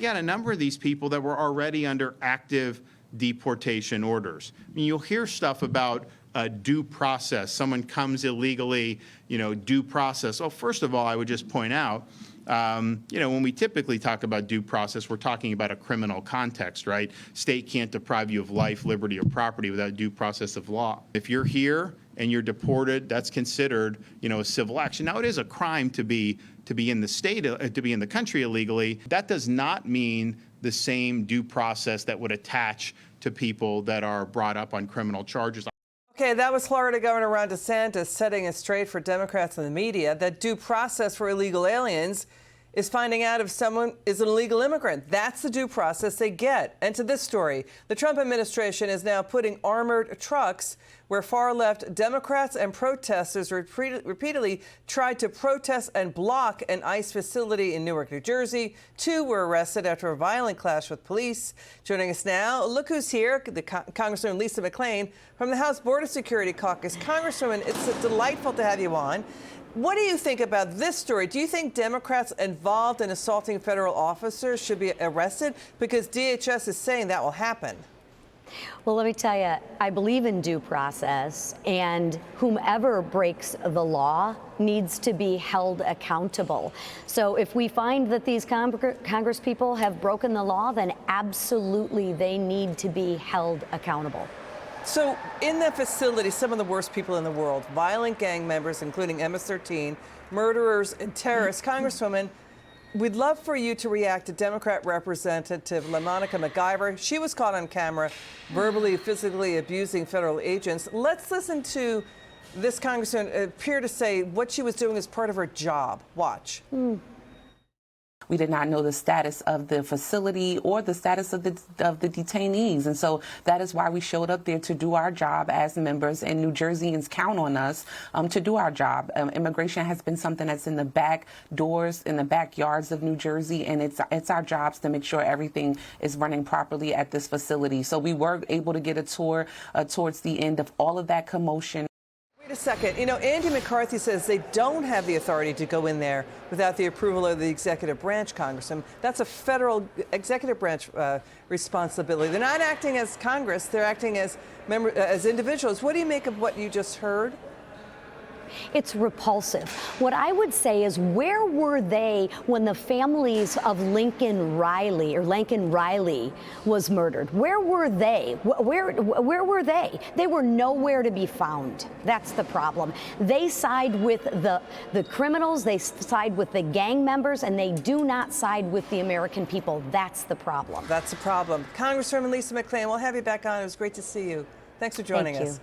You got a number of these people that were already under active deportation orders. I mean, you'll hear stuff about due process. Someone comes illegally, due process. Well, first of all, I would just point out, when we typically talk about due process, we're talking about a criminal context, right? State can't deprive you of life, liberty, or property without due process of law. If you're here and you're deported, that's considered, a civil action. Now, it is a crime to be in the state, to be in the country illegally. That does not mean the same due process that would attach to people that are brought up on criminal charges. Okay, that was Florida Governor Ron DeSantis setting it straight for Democrats and the media that due process for illegal aliens is finding out if someone is an illegal immigrant. That's the due process they get. And to this story, the Trump administration is now putting armored trucks where far-left Democrats and protesters repeatedly tried to protest and block an ICE facility in Newark, New Jersey. 2 were arrested after a violent clash with police. Joining us now, look who's here, the Congresswoman Lisa McClain from the House Border Security Caucus. Congresswoman, it's delightful to have you on. What do you think about this story? Do you think Democrats involved in assaulting federal officers should be arrested? Because DHS is saying that will happen. Well, let me tell you, I believe in due process, and whomever breaks the law needs to be held accountable. So if we find that these Congress people have broken the law, then absolutely they need to be held accountable. So in that facility, some of the worst people in the world, violent gang members, including MS-13, murderers and terrorists. Congresswoman, we'd love for you to react to Democrat Representative LaMonica McIver. She was caught on camera verbally, physically abusing federal agents. Let's listen to this Congresswoman appear to say what she was doing as part of her job. Watch. We did not know the status of the facility or the status of the detainees. And so that is why we showed up there to do our job as members, and New Jerseyans count on us to do our job. Immigration has been something that's in the back doors, in the backyards of New Jersey, and it's our jobs to make sure everything is running properly at this facility. So we were able to get a tour towards the end of all of that commotion. Wait a second. Andy McCarthy says they don't have the authority to go in there without the approval of the executive branch, Congressman. That's a federal executive branch responsibility. They're not acting as Congress. They're acting as individuals. What do you make of what you just heard? It's repulsive. What I would say is, where were they when the families of Lincoln Riley was murdered? Where were they? Where were they? They were nowhere to be found. That's the problem. They side with the criminals, they side with the gang members, and they do not side with the American people. That's the problem. That's the problem. Congresswoman Lisa McClain, we'll have you back on. It was great to see you. Thanks for joining us.